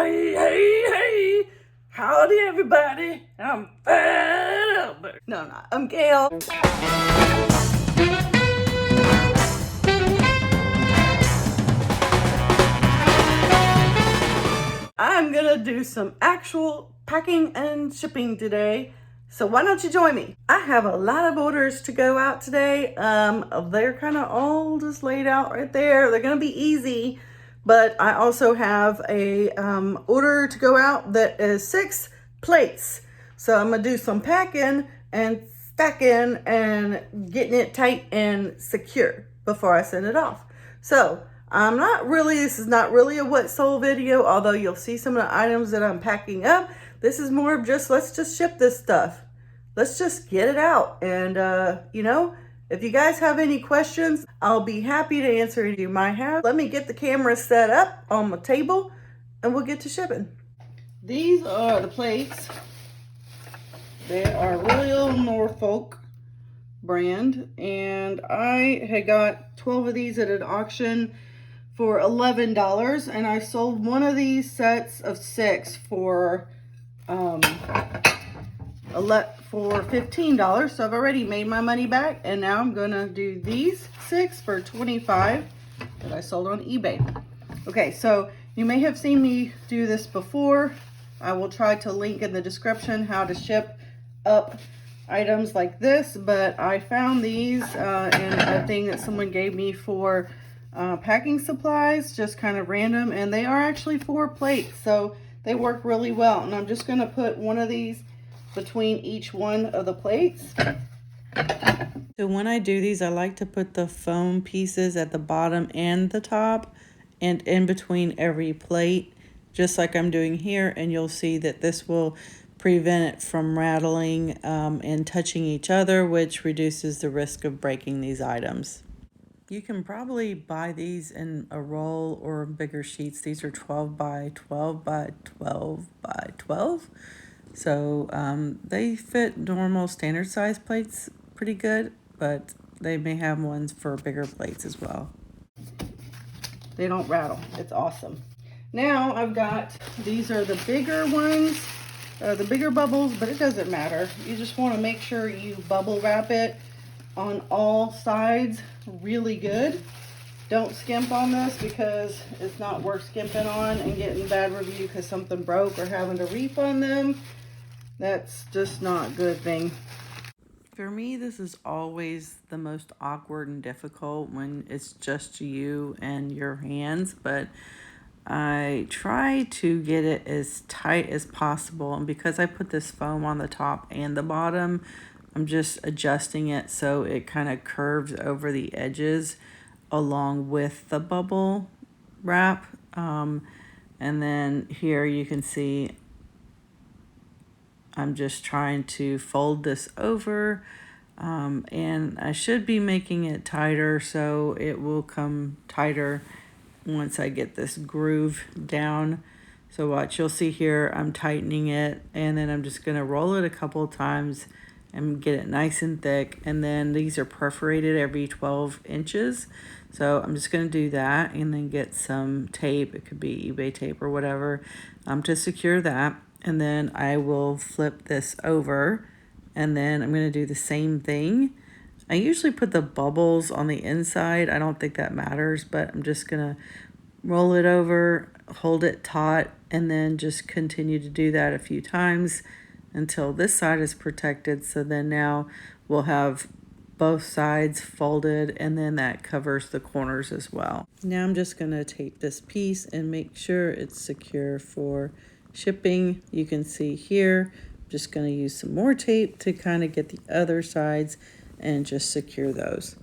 Hey, hey, hey. Howdy, everybody. I'm Fat Albert. No, I'm Gail. I'm gonna do some actual packing and shipping today. So why don't you join me? I have a lot of orders to go out today. They're kind of all just laid out right there. They're gonna be easy, but I also have a order to go out that is 6 plates. So I'm gonna do some packing and stacking and getting it tight and secure before I send it off. So this is not really a what sold video, although you'll see some of the items that I'm packing up. This is more of just, let's just ship this stuff. Let's just get it out. And, if you guys have any questions, I'll be happy to answer any you might have. Let me get the camera set up on my table and we'll get to shipping. These are the plates. They are Royal Norfolk brand. And I had got 12 of these at an auction for $11, and I sold one of these sets of 6 for $15. So I've already made my money back, and now I'm gonna do these 6 for $25 that I sold on eBay. Okay, so you may have seen me do this before. I will try to link in the description how to ship up items like this, but I found these in a thing that someone gave me for packing supplies, just kind of random, and they are actually 4 plates, so they work really well. And I'm just going to put one of these between each one of the plates. So when I do these, I like to put the foam pieces at the bottom and the top and in between every plate, just like I'm doing here, and you'll see that this will prevent it from rattling and touching each other, which reduces the risk of breaking these items. You can probably buy these in a roll or bigger sheets. These are 12 by 12 by 12 by 12. So they fit normal standard size plates pretty good, but they may have ones for bigger plates as well. They don't rattle. It's awesome. Now I've got, these are the bigger ones, the bigger bubbles, but it doesn't matter. You just want to make sure you bubble wrap it on all sides really good. Don't skimp on this, because it's not worth skimping on and getting bad review because something broke or having to refund them. That's just not a good thing. For me, this is always the most awkward and difficult when it's just you and your hands, but I try to get it as tight as possible, and because I put this foam on the top and the bottom, I'm just adjusting it so it kind of curves over the edges along with the bubble wrap. And then here you can see I'm just trying to fold this over, and I should be making it tighter so it will come tighter once I get this groove down. So watch, you'll see here I'm tightening it, and then I'm just going to roll it a couple of times and get it nice and thick. And then these are perforated every 12 inches. So I'm just going to do that and then get some tape. It could be eBay tape or whatever to secure that. And then I will flip this over, and then I'm going to do the same thing. I usually put the bubbles on the inside. I don't think that matters, but I'm just going to roll it over, hold it taut, and then just continue to do that a few times until this side is protected. So then now we'll have both sides folded, and then that covers the corners as well. Now I'm just going to tape this piece and make sure it's secure for shipping. You can see here, I'm just going to use some more tape to kind of get the other sides and just secure those.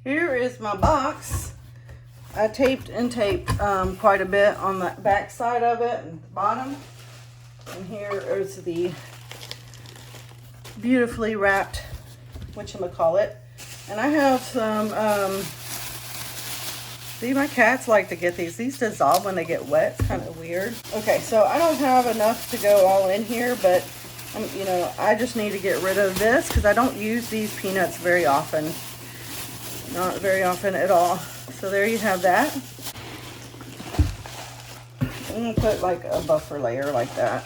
Here is my box. I taped quite a bit on the back side of it and the bottom. And here is the beautifully wrapped whatchamacallit. And I have some, see, my cats like to get these. These dissolve when they get wet. It's kind of weird. Okay, so I don't have enough to go all in here, but I just need to get rid of this because I don't use these peanuts very often. Not very often at all. So there you have that. I'm gonna put like a buffer layer like that.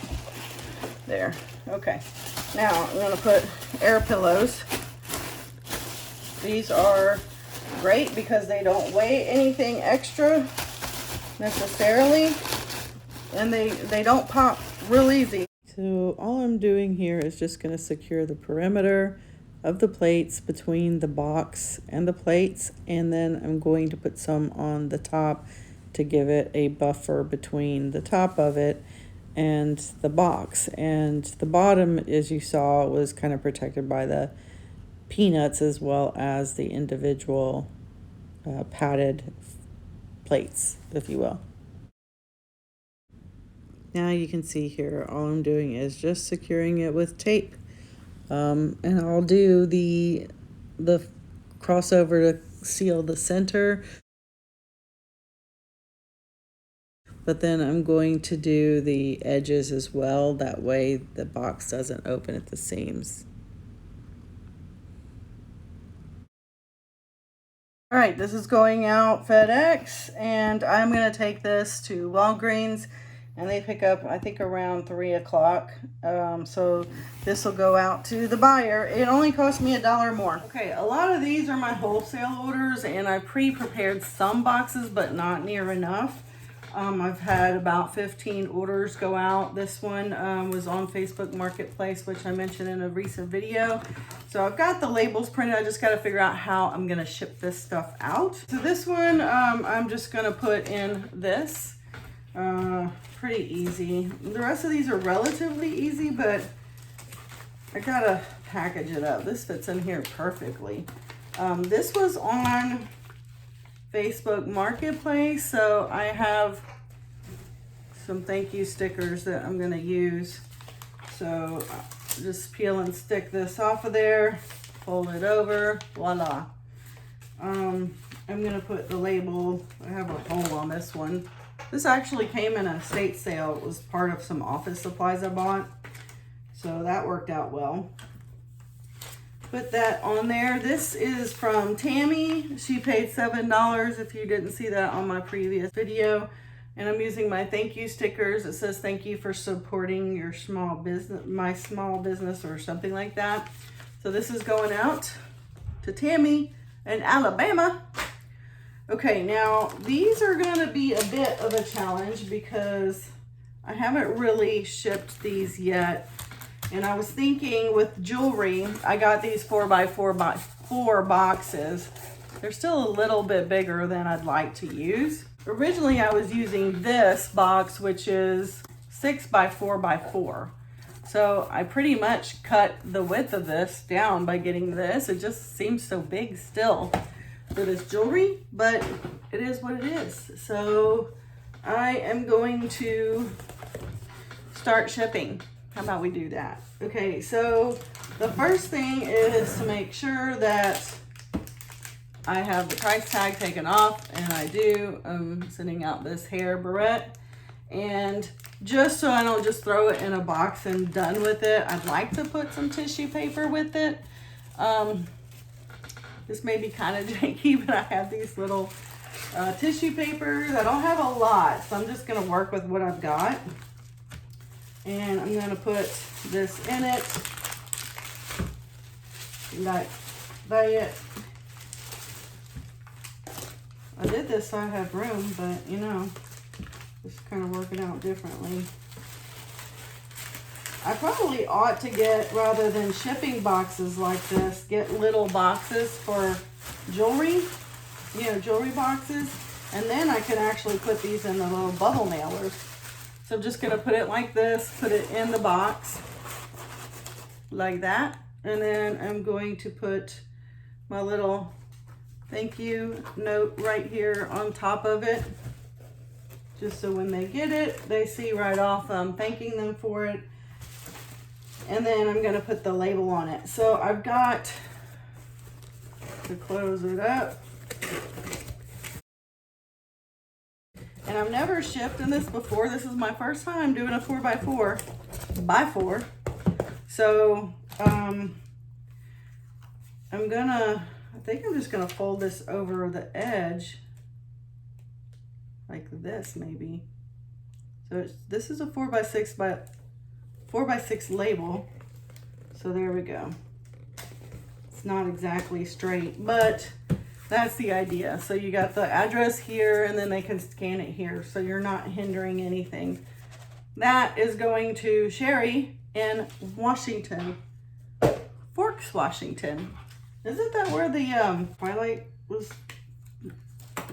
There. Okay. Now I'm gonna put air pillows. These are great because they don't weigh anything extra necessarily, and they don't pop real easy. So all I'm doing here is just going to secure the perimeter of the plates between the box and the plates, and then I'm going to put some on the top to give it a buffer between the top of it and the box. And the bottom, as you saw, was kind of protected by the peanuts as well as the individual padded plates, if you will. Now you can see here, all I'm doing is just securing it with tape. And I'll do the crossover to seal the center. But then I'm going to do the edges as well. That way the box doesn't open at the seams. All right, this is going out FedEx, and I'm going to take this to Walgreens, and they pick up, I think, around 3 o'clock. So this will go out to the buyer. It only cost me $1 more. Okay, a lot of these are my wholesale orders, and I pre-prepared some boxes, but not near enough. I've had about 15 orders go out. This one was on Facebook Marketplace, which I mentioned in a recent video. So I've got the labels printed. I just got to figure out how I'm going to ship this stuff out. So this one, I'm just going to put in this. Pretty easy. The rest of these are relatively easy, but I got to package it up. This fits in here perfectly. This was on Facebook Marketplace, so I have some thank you stickers that I'm going to use. So just peel and stick this off of there, fold it over, voila. I'm going to put the label. I have a hole on this one. This actually came in a estate sale. It was part of some office supplies I bought, so that worked out well. Put that on there. This is from Tammy. She paid $7 if you didn't see that on my previous video. And I'm using my thank you stickers. It says thank you for supporting your small business, my small business, or something like that. So this is going out to Tammy in Alabama. Okay, now these are going to be a bit of a challenge because I haven't really shipped these yet. And I was thinking with jewelry, I got these 4x4 boxes. They're still a little bit bigger than I'd like to use. Originally, I was using this box, which is 6x4x4. So I pretty much cut the width of this down by getting this. It just seems so big still for this jewelry, but it is what it is. So I am going to start shipping. How about we do that? Okay, so the first thing is to make sure that I have the price tag taken off, and I do. I'm sending out this hair barrette, and just so I don't just throw it in a box and done with it, I'd like to put some tissue paper with it. This may be kind of janky, but I have these little tissue papers. I don't have a lot, so I'm just gonna work with what I've got. And I'm going to put this in it, like that. I did this so I have room, but you know, just kind of working out differently. I probably ought to get, rather than shipping boxes like this, get little boxes for jewelry, you know, jewelry boxes, and then I can actually put these in the little bubble mailers. So I'm just gonna put it like this, put it in the box like that. And then I'm going to put my little thank you note right here on top of it. Just so when they get it, they see right off I'm thanking them for it. And then I'm gonna put the label on it. So I've got to close it up. And I've never shipped in this before. This is my first time doing a 4x4. So I'm gonna I think I'm just gonna fold this over the edge like this maybe. So this is a 4x6 label. So there we go. It's not exactly straight, but that's the idea. So you got the address here and then they can scan it here. So you're not hindering anything. That is going to Sherry in Washington, Forks, Washington. Isn't that where the Twilight was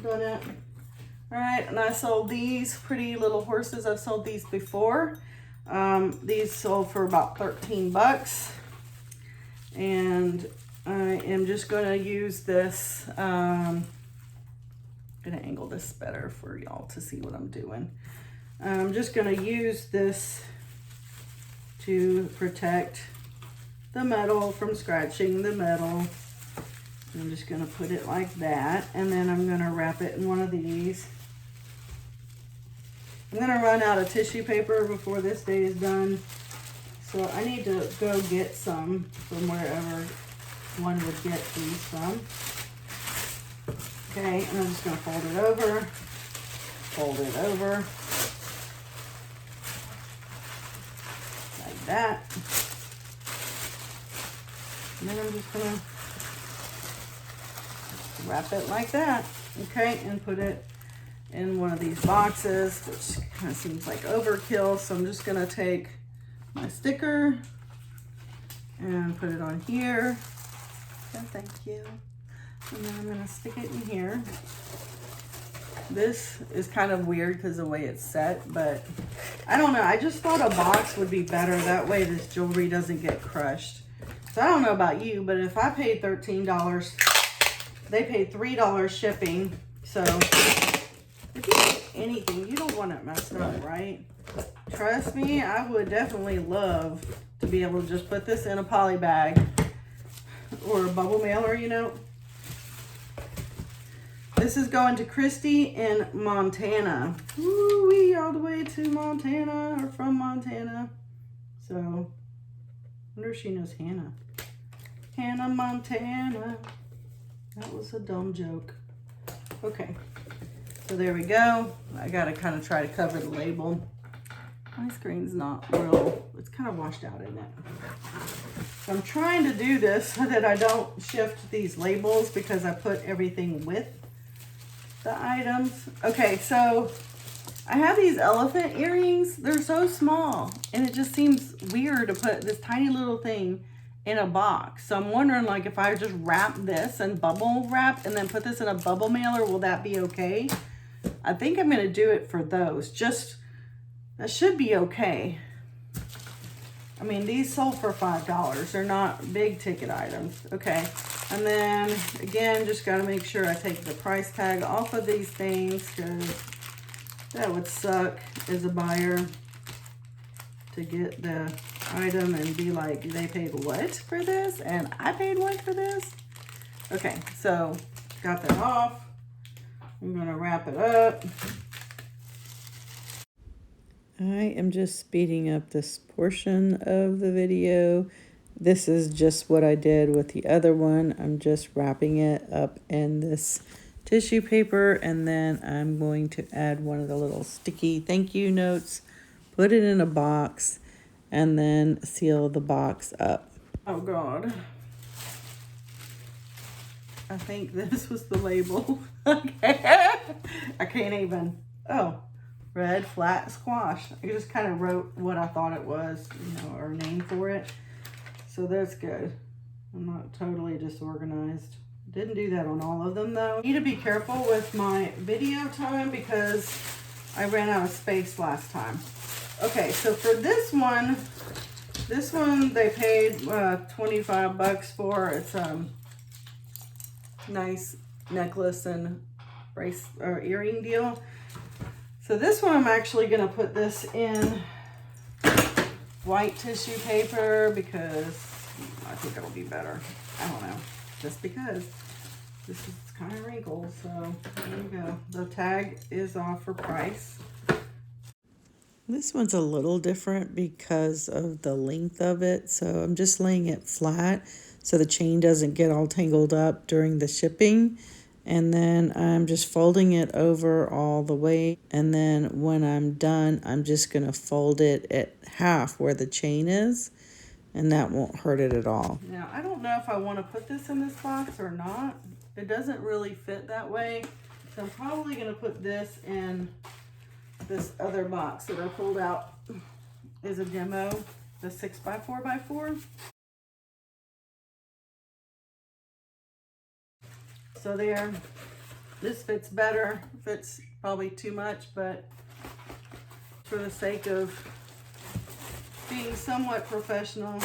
done at? All right, and I sold these pretty little horses. I've sold these before. These sold for about 13 bucks. And I am just gonna use this, gonna angle this better for y'all to see what I'm doing. I'm just gonna use this to protect the metal from scratching the metal. I'm just gonna put it like that, and then I'm gonna wrap it in one of these. I'm gonna run out of tissue paper before this day is done, so I need to go get some from wherever one would get these from. Okay, and I'm just gonna fold it over, like that. And then I'm just gonna wrap it like that, okay, and put it in one of these boxes, which kind of seems like overkill. So I'm just gonna take my sticker and put it on here. Oh, thank you. And then I'm gonna stick it in here. This is kind of weird because of the way it's set, but I don't know. I just thought a box would be better. That way this jewelry doesn't get crushed. So I don't know about you, but if I paid $13, they paid $3 shipping. So if you get anything, you don't want it messed up, right? Trust me, I would definitely love to be able to just put this in a poly bag or a bubble mailer, you know. This is going to Christy in Montana. Woo-wee, all the way to Montana, or from Montana. So, I wonder if she knows Hannah. Hannah, Montana. That was a dumb joke. Okay, so there we go. I gotta kind of try to cover the label. My screen's not real, it's kind of washed out, isn't it? So I'm trying to do this so that I don't shift these labels because I put everything with the items. Okay, so I have these elephant earrings. They're so small and it just seems weird to put this tiny little thing in a box. So I'm wondering, like, if I just wrap this and bubble wrap and then put this in a bubble mailer, will that be okay? I think I'm gonna do it for those. Just, that should be okay. I mean, these sold for $5. They're not big ticket items. Okay, and then again, just gotta make sure I take the price tag off of these things because that would suck as a buyer to get the item and be like, they paid what for this? And I paid what for this? Okay, so got that off. I'm gonna wrap it up. I am just speeding up this portion of the video. This is just what I did with the other one. I'm just wrapping it up in this tissue paper, and then I'm going to add one of the little sticky thank you notes, put it in a box, and then seal the box up. Oh God. I think this was the label. Okay. I can't even. Oh. Red flat squash. I just kind of wrote what I thought it was, you know, or name for it. So that's good. I'm not totally disorganized. Didn't do that on all of them though. I need to be careful with my video time because I ran out of space last time. Okay, so for this one they paid 25 bucks for. It's nice necklace and brace or earring deal. So this one, I'm actually gonna put this in white tissue paper because I think it'll be better. I don't know, just because this is kind of wrinkled. So there you go. The tag is off for price. This one's a little different because of the length of it. So I'm just laying it flat so the chain doesn't get all tangled up during the shipping. And then I'm just folding it over all the way. And then when I'm done, I'm just going to fold it at half where the chain is. And that won't hurt it at all. Now, I don't know if I want to put this in this box or not. It doesn't really fit that way. So I'm probably going to put this in this other box that I pulled out as a demo, the 6x4x4. So there, this fits better. Fits probably too much, but for the sake of being somewhat professional,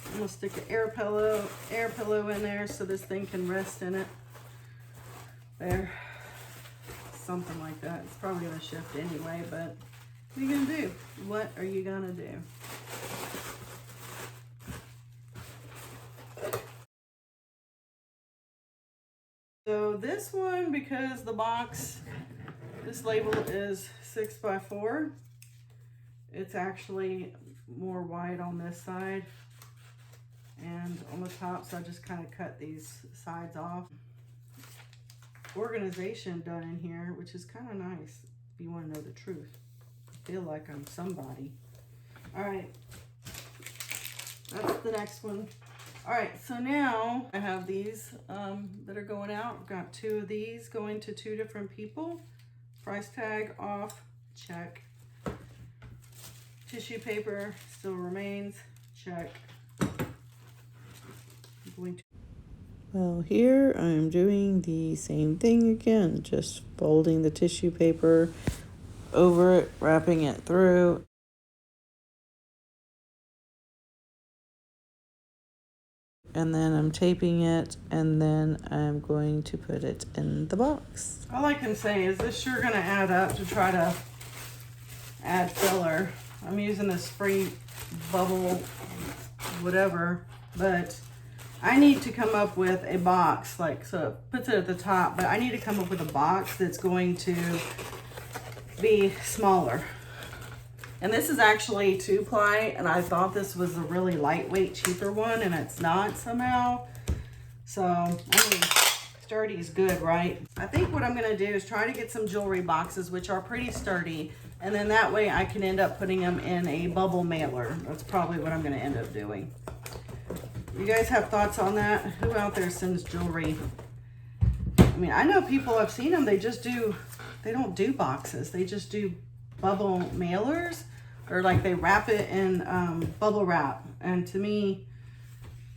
I'm gonna stick an air pillow in there so this thing can rest in it. There, something like that. It's probably gonna shift anyway, but what are you gonna do? What are you gonna do? So this one, because the box, this label is 6x4, it's actually more wide on this side and on the top, so I just kind of cut these sides off. Organization done in here, which is kind of nice if you want to know the truth. I feel like I'm somebody. All right, that's the next one. All right, so now I have these that are going out. I've got 2 of these going to 2 different people. Price tag off, check. Tissue paper still remains, check. Well, here I'm doing the same thing again, just folding the tissue paper over it, wrapping it through. And then I'm taping it, and then I'm going to put it in the box. All I can say is this sure gonna add up to try to add filler. I'm using this free bubble whatever, but I need to come up with a box, like, so it puts it at the top, but I need to come up with a box that's going to be smaller. And this is actually 2-ply, and I thought this was a really lightweight, cheaper one, and it's not somehow. So, I mean, sturdy is good, right? I think what I'm gonna do is try to get some jewelry boxes, which are pretty sturdy, and then that way I can end up putting them in a bubble mailer. That's probably what I'm gonna end up doing. You guys have thoughts on that? Who out there sends jewelry? I mean, I know people, I've seen them, they don't do boxes. They just do bubble mailers, or like they wrap it in bubble wrap. And to me,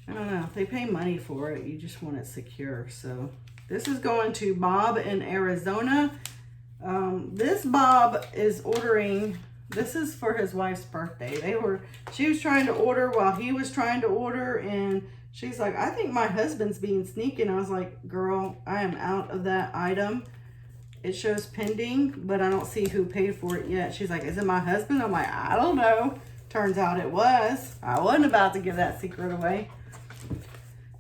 I don't know, they pay money for it. You just want it secure. So this is going to Bob in Arizona. This Bob is ordering, this is for his wife's birthday. She was trying to order while he was trying to order, and she's like, I think my husband's being sneaky. And I was like, girl, I am out of that item. It shows pending, but I don't see who paid for it yet. She's like, is it my husband? I'm like, I don't know. Turns out it was. I wasn't about to give that secret away.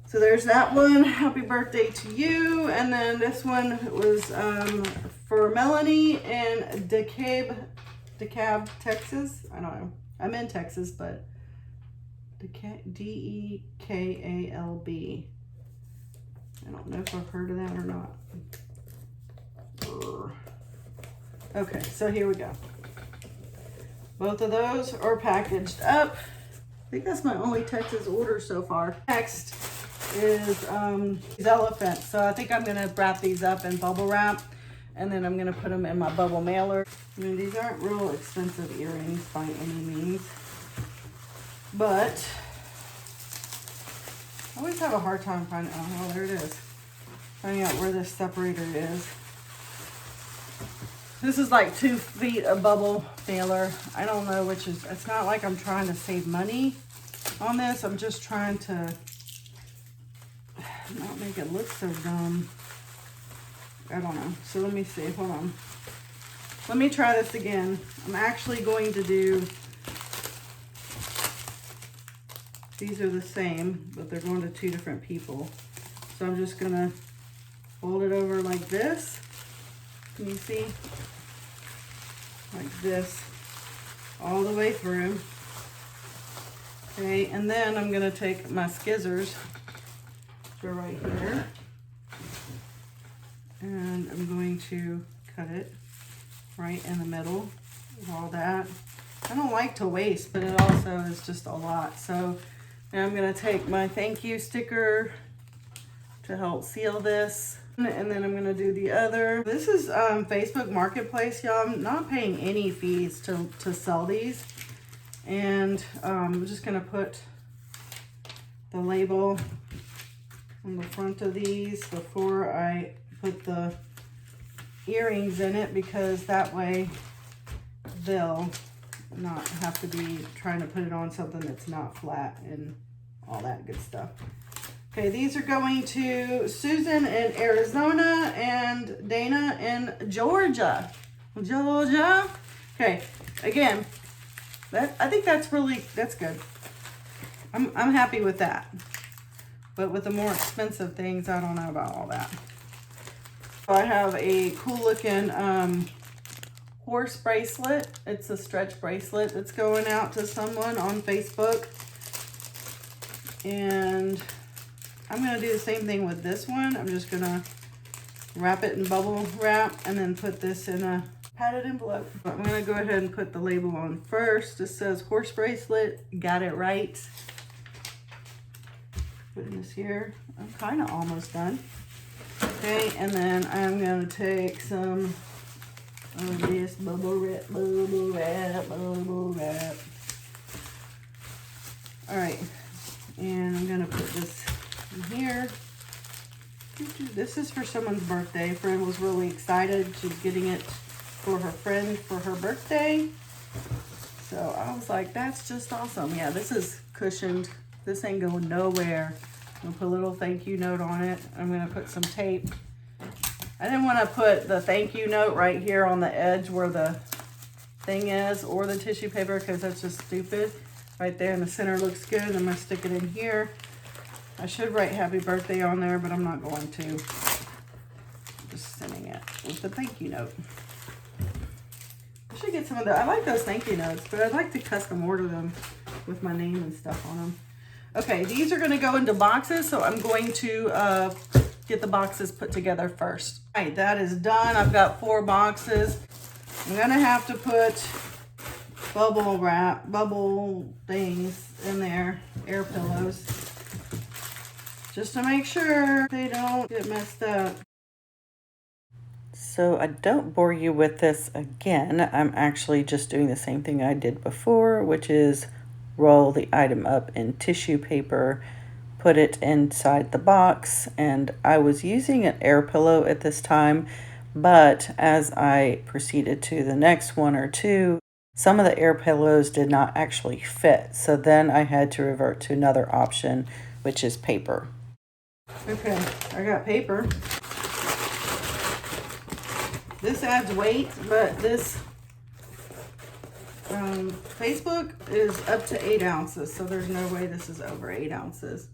So there's that one. Happy birthday to you. And then this one was for Melanie in DeKalb, Texas. I don't know. I'm in Texas, but DeKalb. I don't know if I've heard of that or not. Okay, so here we go. Both of those are packaged up. I think that's my only Texas order so far. Next is these elephants. So I think I'm gonna wrap these up in bubble wrap, and then I'm gonna put them in my bubble mailer. I mean, these aren't real expensive earrings by any means, but I always have a hard time finding, oh, there it is. Finding out where this separator is. This is like 2 feet of bubble mailer. I don't know which is, it's not like I'm trying to save money on this. I'm just trying to not make it look so dumb. I don't know. So let me see, hold on. Let me try this again. I'm actually going to do, these are the same, but they're going to 2 different people. So I'm just gonna fold it over like this. Can you see? Like this, all the way through. Okay, and then I'm gonna take my scissors, which are right here, and I'm going to cut it right in the middle of all that. I don't like to waste, but it also is just a lot. So now I'm gonna take my thank you sticker to help seal this. And then I'm gonna do the other. This is Facebook Marketplace, y'all. I'm not paying any fees to sell these. And I'm just gonna put the label on the front of these before I put the earrings in it, because that way they'll not have to be trying to put it on something that's not flat and all that good stuff. Okay, these are going to Susan in Arizona and Dana in Georgia. Georgia. Okay, again, I think that's good. I'm happy with that. But with the more expensive things, I don't know about all that. So I have a cool looking horse bracelet. It's a stretch bracelet that's going out to someone on Facebook. And I'm going to do the same thing with this one. I'm just going to wrap it in bubble wrap and then put this in a padded envelope. I'm going to go ahead and put the label on first. It says horse bracelet. Got it right. Putting this here. I'm kind of almost done. Okay, and then I'm going to take some of this bubble wrap. All right, and I'm going to put this in here. This is for someone's birthday. A friend was really excited. She's getting it for her friend for her birthday. So I was like, that's just awesome. Yeah, this is cushioned. This ain't going nowhere. I'm gonna put a little thank you note on it. I'm gonna put some tape. I didn't want to put the thank you note right here on the edge where the thing is, or the tissue paper, because that's just stupid. Right there in the center looks good. I'm gonna stick it in here. I should write happy birthday on there, but I'm not going to. I'm just sending it with the thank you note. I should get some of the, I like those thank you notes, but I'd like to custom order them with my name and stuff on them. Okay, these are going to go into boxes, so I'm going to get the boxes put together first. All right, that is done. I've got 4 boxes. I'm going to have to put bubble wrap, bubble things in there, air pillows, just to make sure they don't get messed up. So I don't bore you with this again. I'm actually just doing the same thing I did before, which is roll the item up in tissue paper, put it inside the box, and I was using an air pillow at this time, but as I proceeded to the next one or two, some of the air pillows did not actually fit, so then I had to revert to another option, which is paper. Okay, I got paper. This adds weight, but this Facebook is up to 8 ounces, so there's no way this is over 8 ounces.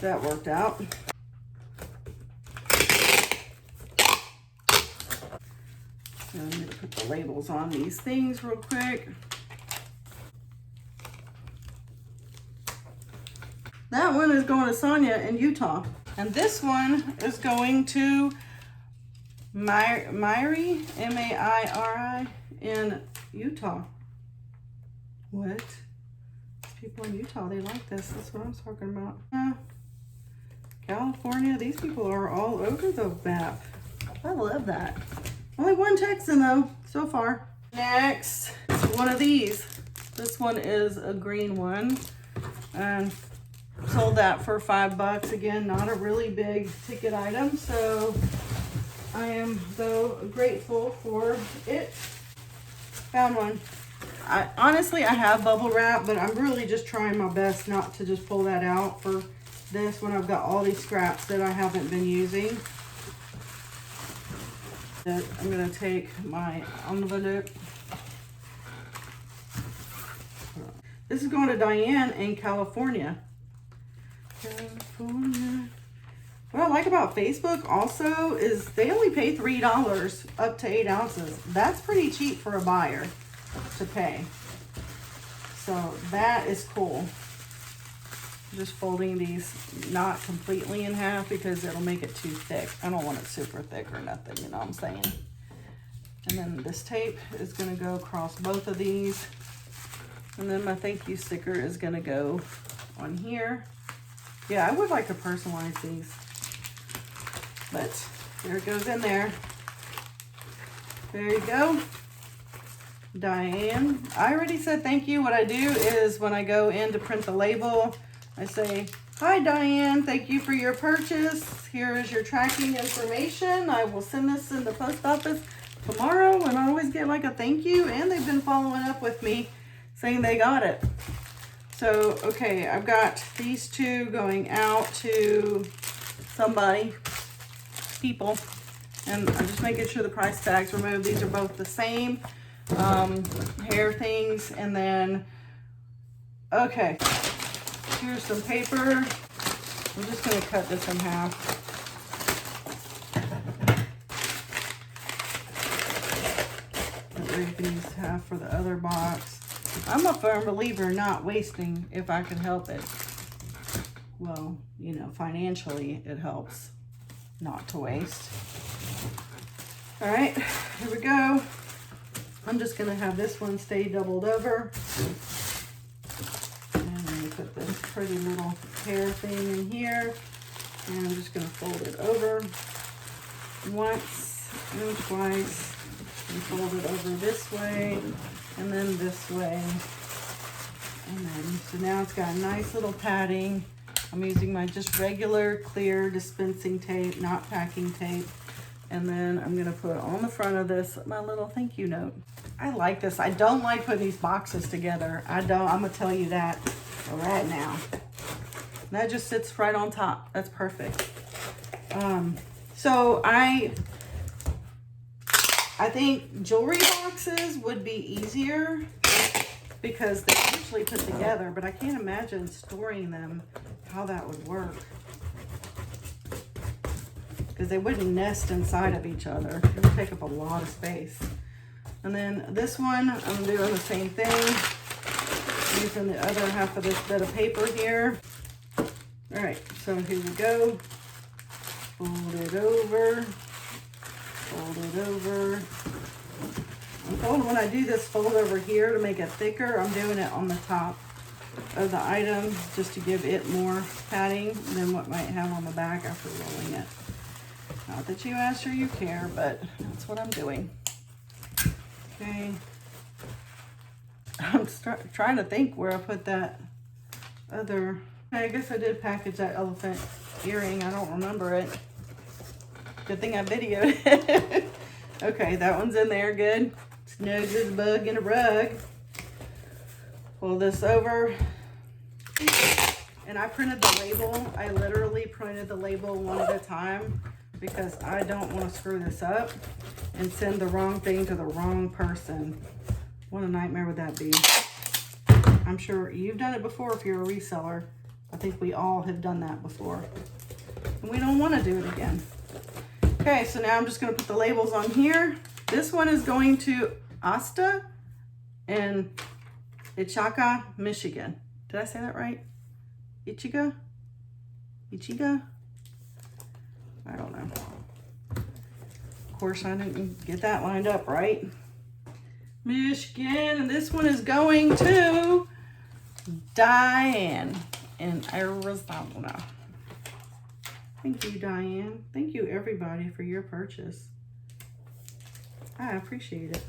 That worked out. So I'm going to put the labels on these things real quick. That one is going to Sonia in Utah. And this one is going to Mairi, M-A-I-R-I, in Utah. What? People in Utah, they like this. That's what I'm talking about. California, these people are all over the map. I love that. Only one Texan though, so far. Next, one of these. This one is a green one. And sold that for $5. Again, not a really big ticket item, so I am though grateful for it. Found one. Honestly, I have bubble wrap, but I'm really just trying my best not to just pull that out for this when I've got all these scraps that I haven't been using. I'm going to take my envelope. This is going to Diane in California. What I like about Facebook also is they only pay $3 up to 8 ounces. That's pretty cheap for a buyer to pay. So that is cool. Just folding these not completely in half because it'll make it too thick. I don't want it super thick or nothing, you know what I'm saying? And then this tape is gonna go across both of these. And then my thank you sticker is gonna go on here. Yeah, I would like to personalize these. But there it goes in there. There you go. Diane, I already said thank you. What I do is when I go in to print the label, I say, hi Diane, thank you for your purchase. Here is your tracking information. I will send this in the post office tomorrow, and I always get like a thank you, and they've been following up with me saying they got it. So, okay, I've got these two going out to somebody, people, and I'm just making sure the price tags removed. These are both the same hair things. And then, okay, here's some paper. I'm just going to cut this in half. Break these half for the other box. I'm a firm believer in not wasting if I can help it. Well, you know, financially it helps not to waste. All right, here we go. I'm just gonna have this one stay doubled over. And I'm gonna put this pretty little hair thing in here. And I'm just gonna fold it over once and twice. And fold it over this way and then this way. And then, so now it's got a nice little padding. I'm using my just regular clear dispensing tape, not packing tape. And then I'm gonna put on the front of this my little thank you note. I like this. I don't like putting these boxes together. I don't, I'm gonna tell you that right now. That just sits right on top. That's perfect. So I think jewelry boxes would be easier because they're usually put together, but I can't imagine storing them, how that would work. Because they wouldn't nest inside of each other. It would take up a lot of space. And then this one, I'm doing the same thing. Using the other half of this bit of paper here. All right, so here we go. Fold it over. Fold it over. I'm folding, when I do this fold over here to make it thicker, I'm doing it on the top of the item just to give it more padding than what might have on the back after rolling it. Not that you asked or you care, but that's what I'm doing. Okay. I'm trying to think where I put that other, I guess I did package that elephant earring. I don't remember it. Good thing I videoed it. Okay, that one's in there, good. Snug as a bug in a rug. Pull this over. And I printed the label. I literally printed the label one at a time because I don't want to screw this up and send the wrong thing to the wrong person. What a nightmare would that be? I'm sure you've done it before if you're a reseller. I think we all have done that before. And we don't want to do it again. Okay, so now I'm just going to put the labels on here. This one is going to Asta in Ichaka, Michigan. Did I say that right? Ichiga? Ichiga? I don't know. Of course, I didn't get that lined up right. Michigan, and this one is going to Diane in Arizona. Thank you, Diane. Thank you, everybody, for your purchase. I appreciate it.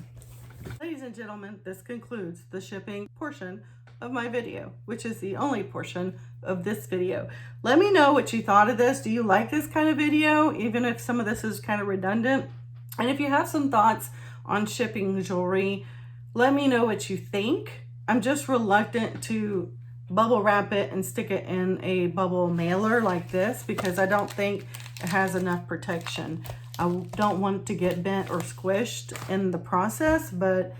Ladies and gentlemen, this concludes the shipping portion of my video, which is the only portion of this video. Let me know what you thought of this. Do you like this kind of video, even if some of this is kind of redundant? And if you have some thoughts on shipping jewelry, let me know what you think. I'm just reluctant to bubble wrap it and stick it in a bubble mailer like this because I don't think it has enough protection. I don't want it to get bent or squished in the process, but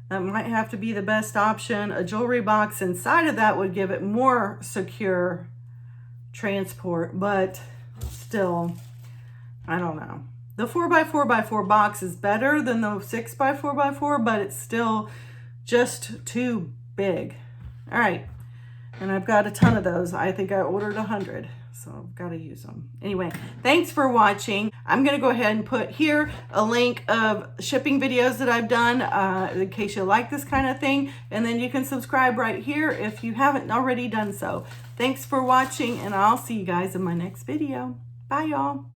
that might have to be the best option. A jewelry box inside of that would give it more secure transport, but still, I don't know. The 4x4x4 box is better than the 6x4x4, but it's still just too big. All right. And I've got a ton of those. I think I ordered 100. So I've got to use them. Anyway, thanks for watching. I'm going to go ahead and put here a link of shipping videos that I've done in case you like this kind of thing. And then you can subscribe right here if you haven't already done so. Thanks for watching, and I'll see you guys in my next video. Bye, y'all.